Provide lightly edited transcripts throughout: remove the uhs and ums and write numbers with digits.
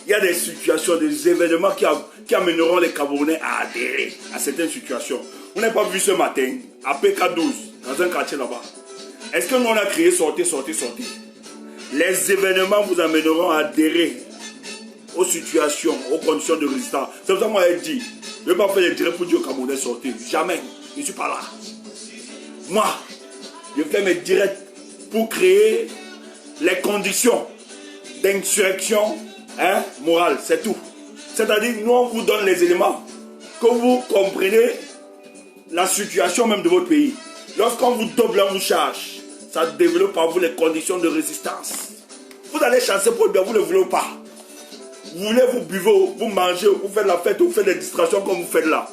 il y a des situations, des événements qui amèneront les Camerounais à adhérer à certaines situations. On n'a pas vu ce matin, à PK12, dans un quartier là-bas. Est-ce que nous on a crié sortez, sortez, sortez? Les événements vous amèneront à adhérer aux situations, aux conditions de résistance. C'est pour ça que moi, je dis, je ne vais pas faire les directs pour dire aux Camerounais sortez. Jamais. Je ne suis pas là. Moi, je fais mes directs pour créer les conditions d'insurrection morale. C'est tout. C'est-à-dire, nous, on vous donne les éléments que vous comprenez la situation même de votre pays. Lorsqu'on vous double, on vous charge. Ça développe pour vous les conditions de résistance. Vous allez chasser pour le bien, vous ne le voulez pas. Vous voulez, vous buvez, vous mangez, vous faites la fête, vous faites des distractions comme vous faites là.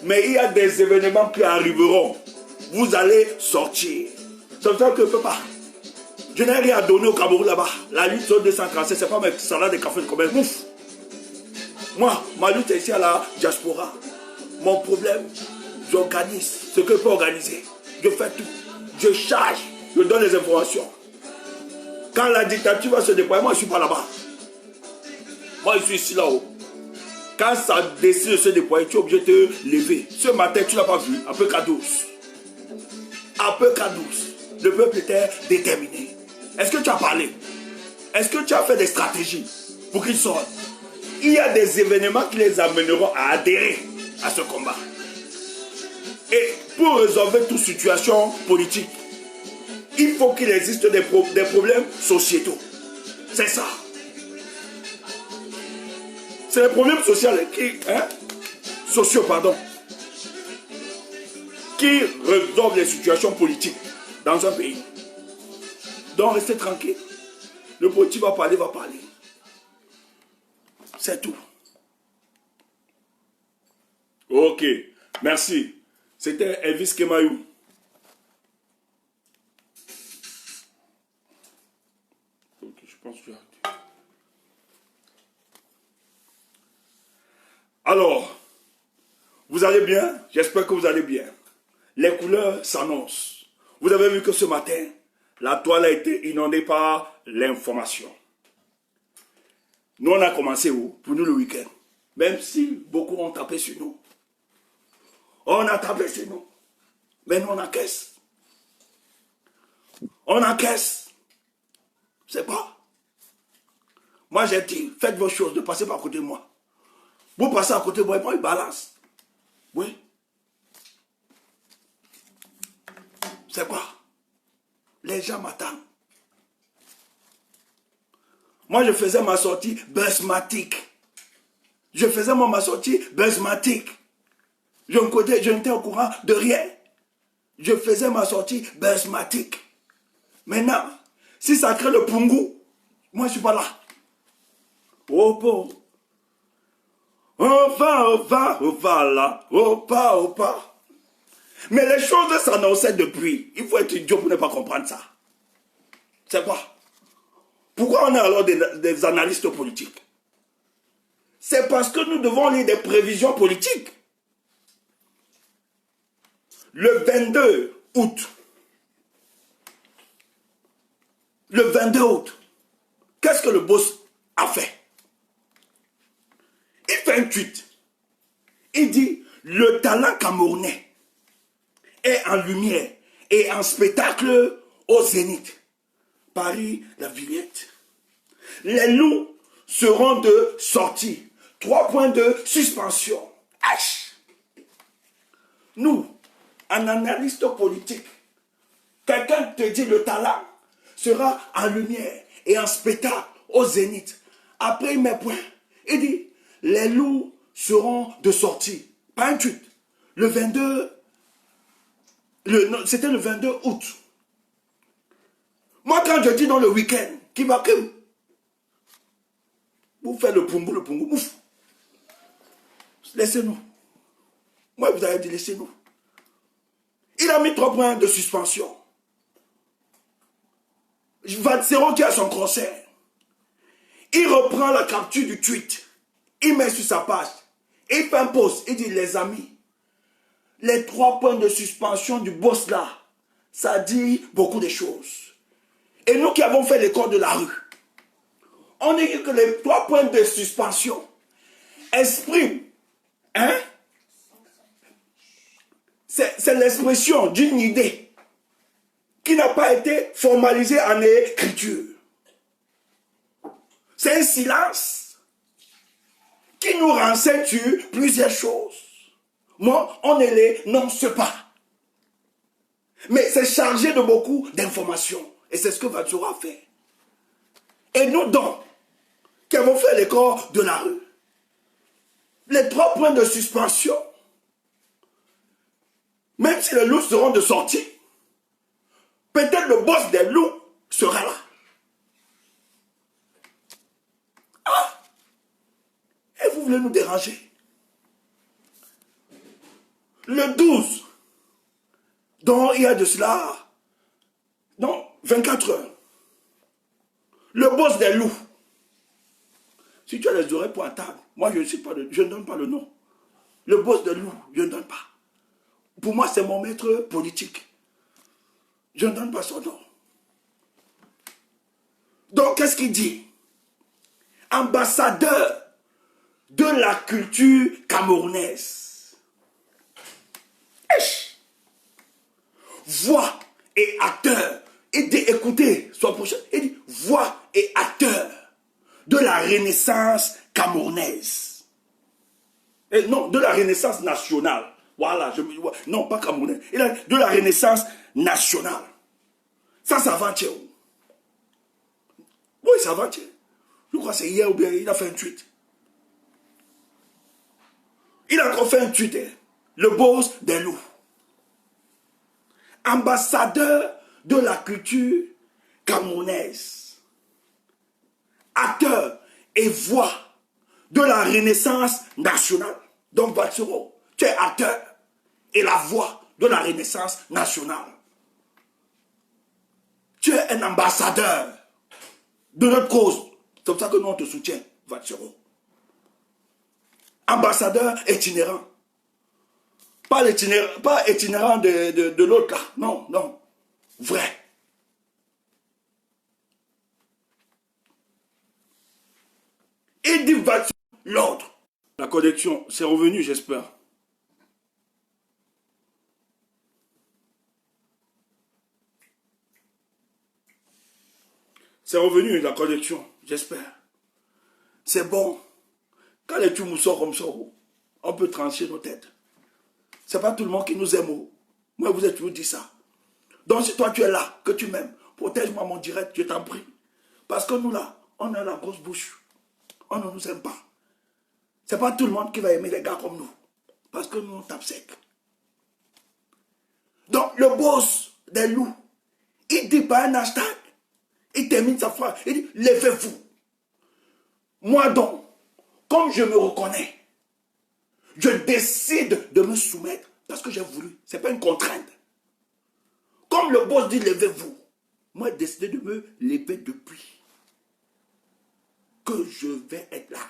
Mais il y a des événements qui arriveront. Vous allez sortir. C'est pour ça que je ne peux pas. Je n'ai rien à donner au Cameroun là-bas. La lutte sur 237, ce n'est pas mes salades de café de commerce. Ouf. Moi, ma lutte est ici à la diaspora. Mon problème, j'organise ce que je peux organiser. Je fais tout. Je charge. Je donne les informations. Quand la dictature va se déployer, moi je ne suis pas là-bas. Moi je suis ici là-haut. Quand ça décide de se déployer, tu es obligé de te lever. Ce matin, tu ne l'as pas vu. Un peu K12. Un peu K12. Le peuple était déterminé. Est-ce que tu as parlé? Est-ce que tu as fait des stratégies pour qu'ils sortent? Il y a des événements qui les amèneront à adhérer à ce combat. Et pour résoudre toute situation politique, il faut qu'il existe des problèmes sociétaux. C'est ça. C'est les problèmes sociaux, qui résolvent les situations politiques dans un pays. Donc restez tranquille. Le politique va parler, C'est tout. Ok, merci. C'était Elvis Kemayou. Ok, je pense que... Alors, vous allez bien? J'espère que vous allez bien. Les couleurs s'annoncent. Vous avez vu que ce matin, la toile a été inondée par l'information. Nous, on a commencé où? Pour nous le week-end. Même si beaucoup ont tapé sur nous. On a tapé sur nous. Mais nous, on encaisse. On encaisse. C'est pas. Moi, j'ai dit, faites vos choses, ne passez pas à côté de moi. Vous passez à côté de moi, il balance. Oui. C'est quoi? Les gens m'attendent. Moi, je faisais ma sortie buzzmatique. Je faisais ma sortie buzzmatique. Je n'étais au courant de rien. Je faisais ma sortie buzzmatique. Maintenant, si ça crée le pungu, moi, je ne suis pas là. Oh, on va là. Oh pas. Mais les choses s'annonçaient depuis. Il faut être idiot pour ne pas comprendre ça. C'est quoi? Pourquoi on a alors des analystes politiques? C'est parce que nous devons lire des prévisions politiques. Le 22 août. Le 22 août. Qu'est-ce que le boss a fait? Il fait un tweet. Il dit, le talent camerounais est en lumière et en spectacle au Zénith. Paris, la Villette. Les loups seront de sortie. 3 points de suspension. H. Nous, en analyste politique, quelqu'un te dit le talent sera en lumière et en spectacle au Zénith. Après, il met point. Il dit, les loups seront de sortie. Pas un tweet. Le 22, c'était le 22 août. Moi, quand je dis dans le week-end, qui va que vous faites le pungu, ouf. Laissez-nous. Moi, vous avez dit, laissez-nous. Il a mis 3 points de suspension. Vatsero qui a son concert. Il reprend la capture du tweet. Il met sur sa page. Il fait un post. Il dit, les amis, les 3 points de suspension du boss là, ça dit beaucoup de choses. Et nous qui avons fait l'école de la rue, On dit que les 3 points de suspension expriment, hein? C'est l'expression d'une idée qui n'a pas été formalisée en écriture. C'est un silence qui nous renseigne sur plusieurs choses. Moi, on ne les nonce pas. Mais c'est chargé de beaucoup d'informations. Et c'est ce que Vatsura a fait. Et nous donc, qui avons fait les corps de la rue, les 3 points de suspension, même si les loups seront de sortie, peut-être le boss des loups sera là. Ah! Et vous voulez nous déranger? Le 12, dont il y a de cela, donc 24 heures, le boss des loups. Si tu as les oreilles pointables, moi je ne donne pas le nom. Le boss des loups, je ne donne pas. Pour moi, c'est mon maître politique. Je ne donne pas son nom. Donc, qu'est-ce qu'il dit? Ambassadeur de la culture camerounaise. Voix et acteur. Il dit, écoutez, soit prochain. Il dit, voix et acteur de la Renaissance camerounaise. Et non, de la Renaissance nationale. Voilà, non, pas camerounaise. Il a de la Renaissance nationale. Ça avant-hier. Oui, ça avant-hier. Je crois que c'est hier ou bien il a fait un tweet. Il a encore fait un tweet. Le boss des loups. Ambassadeur de la culture camerounaise. Acteur et voix de la Renaissance nationale. Donc, Batsuro, tu es acteur et la voix de la Renaissance nationale. Tu es un ambassadeur de notre cause. C'est pour ça que nous, on te soutient, Vatsuro. Ambassadeur itinérant. Pas itinérant de l'autre cas. Non, non. Vrai. Il dit Vatsuro, l'autre. La connexion, c'est revenu, j'espère. C'est revenu, la connexion, j'espère. C'est bon. Quand les tumous sortent comme ça, on peut trancher nos têtes. C'est pas tout le monde qui nous aime. Moi, vous êtes toujours dit ça. Donc, si toi, tu es là, que tu m'aimes, protège-moi mon direct, je t'en prie. Parce que nous, là, on a la grosse bouche. On ne nous aime pas. C'est pas tout le monde qui va aimer les gars comme nous. Parce que nous, on tape sec. Donc, le boss des loups, il dit pas un hashtag. Il termine sa phrase. Il dit, levez-vous. Moi donc, comme je me reconnais, je décide de me soumettre parce que j'ai voulu. Ce n'est pas une contrainte. Comme le boss dit, levez-vous. Moi, j'ai décidé de me lever depuis que je vais être là.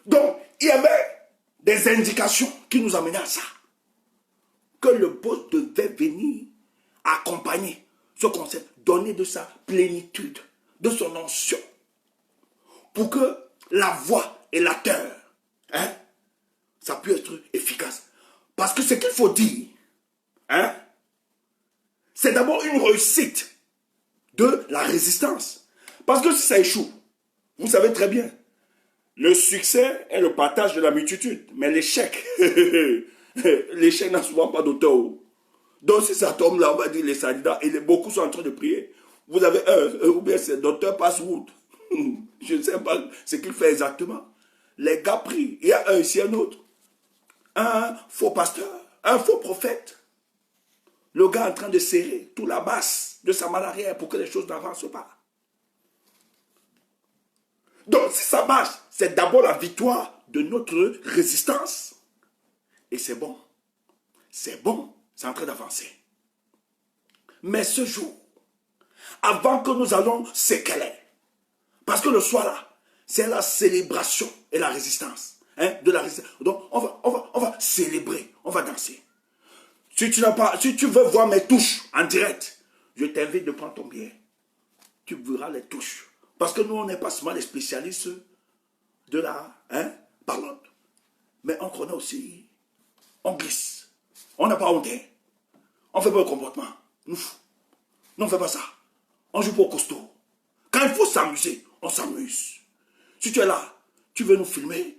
Donc, il y avait des indications qui nous amenaient à ça. Que le boss devait venir accompagner ce concept, donner de sa plénitude, de son onction, pour que la voix et l'acteur, hein, ça puisse être efficace. Parce que ce qu'il faut dire, hein, c'est d'abord une réussite de la résistance. Parce que si ça échoue, vous savez très bien, le succès est le partage de la multitude, mais l'échec, l'échec n'a souvent pas d'auteur. Donc si ça tombe là, on va dire les candidats, et beaucoup sont en train de prier. Vous avez ou bien c'est Dr Passwood. Je ne sais pas ce qu'il fait exactement. Les gars prient. Il y a un ici, un autre. Un faux pasteur, un faux prophète. Le gars en train de serrer tout la basse de sa main arrière pour que les choses n'avancent pas. Donc si ça marche, c'est d'abord la victoire de notre résistance. Et c'est bon. C'est bon. C'est en train d'avancer. Mais ce jour, avant que nous allons s'écaler, parce que le soir là, c'est la célébration et la résistance. Hein, de la résistance. Donc on va célébrer, on va danser. Si tu veux voir mes touches en direct, je t'invite de prendre ton billet. tu verras les touches. Parce que nous, on n'est pas seulement les spécialistes de la parlotte. Mais on connaît aussi, on glisse. On n'a pas honte. On ne fait pas le comportement. Nous, on ne fait pas ça. On joue pas au costaud. Quand il faut s'amuser, on s'amuse. Si tu es là, tu veux nous filmer,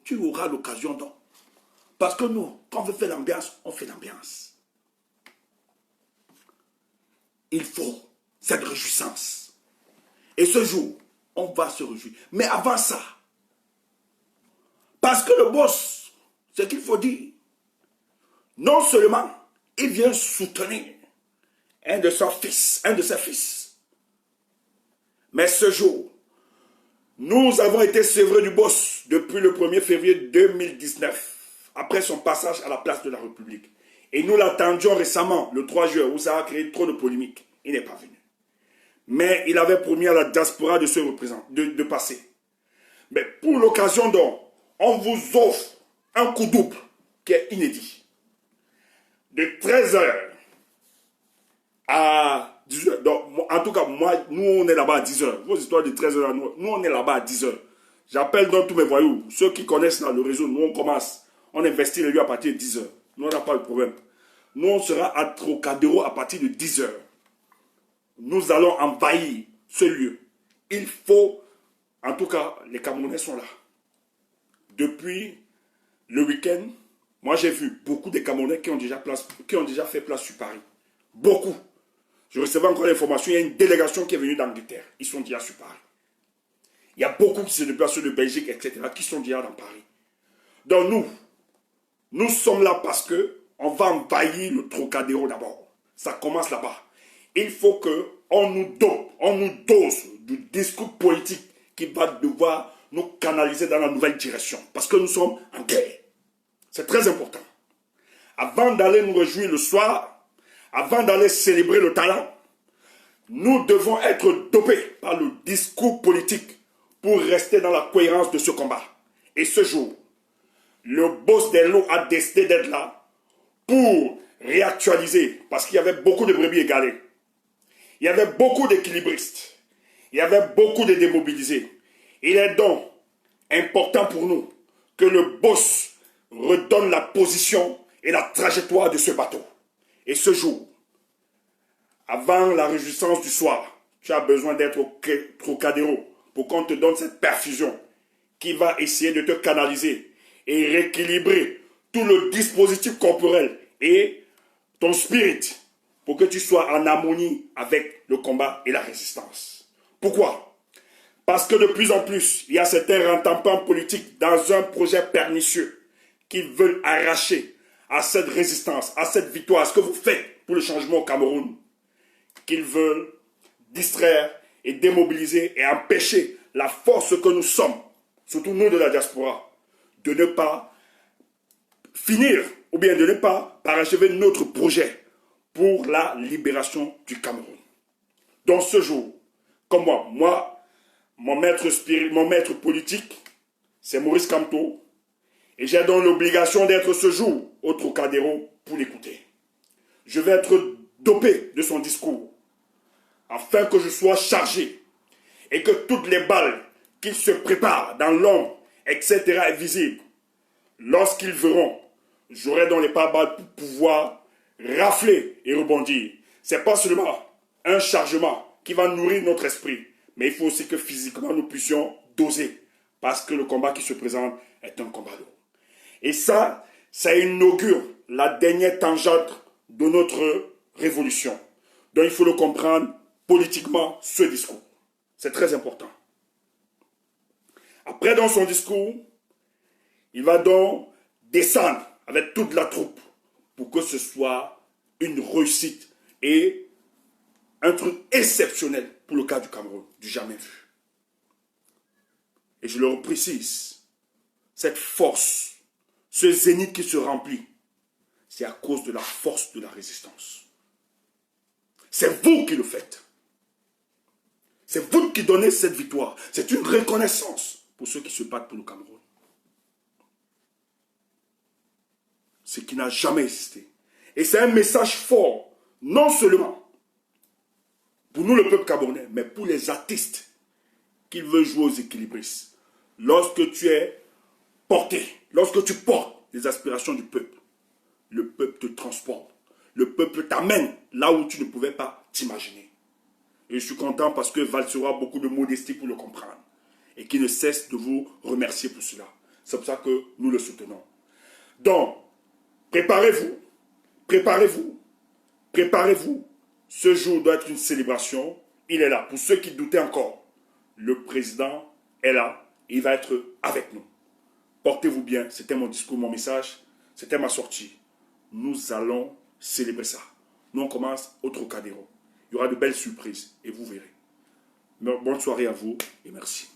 tu auras l'occasion donc. Parce que nous, quand on veut faire l'ambiance, on fait l'ambiance. Il faut cette réjouissance. Et ce jour, on va se réjouir. Mais avant ça, parce que le boss, ce qu'il faut dire, non seulement il vient soutenir un de ses fils, mais ce jour, nous avons été sévrés du boss depuis le 1er février 2019, après son passage à la place de la République. Et nous l'attendions récemment, le 3 juin, où ça a créé trop de polémiques. Il n'est pas venu. Mais il avait promis à la diaspora de se représenter, de passer. Mais pour l'occasion donc, on vous offre un coup double qui est inédit. De 13h à 10h. Donc, en tout cas, nous, on est là-bas à 10h. Vos histoires de 13h, nous, on est là-bas à 10h. J'appelle donc tous mes voyous. Ceux qui connaissent là, le réseau, nous, on commence. On investit les lieux à partir de 10h. Nous, on n'a pas de problème. Nous, on sera à Trocadéro à partir de 10h. Nous allons envahir ce lieu. Il faut, en tout cas, les Camerounais sont là. Depuis le week-end, moi j'ai vu beaucoup de Camerounais qui ont déjà fait place sur Paris. Beaucoup. Je recevais encore l'information, il y a une délégation qui est venue d'Angleterre. Ils sont déjà sur Paris. Il y a beaucoup qui se déplacent de Belgique, etc., qui sont déjà dans Paris. Donc nous sommes là parce que on va envahir le Trocadéro d'abord. Ça commence là-bas. Il faut qu'on nous dope, on nous dose du discours politique qui va devoir nous canaliser dans la nouvelle direction. Parce que nous sommes en guerre. C'est très important. Avant d'aller nous réjouir le soir, avant d'aller célébrer le talent, nous devons être dopés par le discours politique pour rester dans la cohérence de ce combat. Et ce jour, le boss des lots a décidé d'être là pour réactualiser, parce qu'il y avait beaucoup de brebis égalées. Il y avait beaucoup d'équilibristes. Il y avait beaucoup de démobilisés. Il est donc important pour nous que le boss redonne la position et la trajectoire de ce bateau. Et ce jour, avant la réjouissance du soir, tu as besoin d'être au Trocadéro pour qu'on te donne cette perfusion qui va essayer de te canaliser et rééquilibrer tout le dispositif corporel et ton spirit pour que tu sois en harmonie avec le combat et la résistance. Pourquoi? Parce que de plus en plus, il y a certains rentampants politiques dans un projet pernicieux qui veulent arracher à cette résistance, à cette victoire, à ce que vous faites pour le changement au Cameroun, qu'ils veulent distraire et démobiliser et empêcher la force que nous sommes, surtout nous de la diaspora, de ne pas finir ou bien de ne pas parachever notre projet pour la libération du Cameroun. Dans ce jour, comme moi, mon maître politique, c'est Maurice Kamto, et j'ai donc l'obligation d'être ce jour au Trocadéro pour l'écouter. Je vais être dopé de son discours, afin que je sois chargé, et que toutes les balles qu'il se prépare dans l'ombre, etc., est visible. Lorsqu'ils verront, j'aurai dans les pare-balles pour pouvoir rafler et rebondir. C'est pas seulement un chargement qui va nourrir notre esprit, mais il faut aussi que physiquement nous puissions doser, parce que le combat qui se présente est un combat lourd. Et ça inaugure la dernière tangente de notre révolution. Donc il faut le comprendre politiquement, ce discours. C'est très important. Après, dans son discours, il va donc descendre avec toute la troupe pour que ce soit une réussite et un truc exceptionnel pour le cas du Cameroun, du jamais vu. Et je le précise, cette force, ce zénith qui se remplit, c'est à cause de la force de la résistance. C'est vous qui le faites. C'est vous qui donnez cette victoire. C'est une reconnaissance pour ceux qui se battent pour le Cameroun. Ce qui n'a jamais existé. Et c'est un message fort, non seulement pour nous le peuple camerounais, mais pour les artistes qui veulent jouer aux équilibristes. Lorsque tu es porté, lorsque tu portes les aspirations du peuple, le peuple te transporte. Le peuple t'amène là où tu ne pouvais pas t'imaginer. Et je suis content parce que Val aura beaucoup de modestie pour le comprendre. Et qui ne cesse de vous remercier pour cela. C'est pour ça que nous le soutenons. Donc, préparez-vous. Préparez-vous. Préparez-vous. Ce jour doit être une célébration. Il est là. Pour ceux qui doutaient encore, le président est là. Il va être avec nous. Portez-vous bien. C'était mon discours, mon message. C'était ma sortie. Nous allons célébrer ça. Nous, on commence au Trocadéro. Il y aura de belles surprises et vous verrez. Bonne soirée à vous et merci.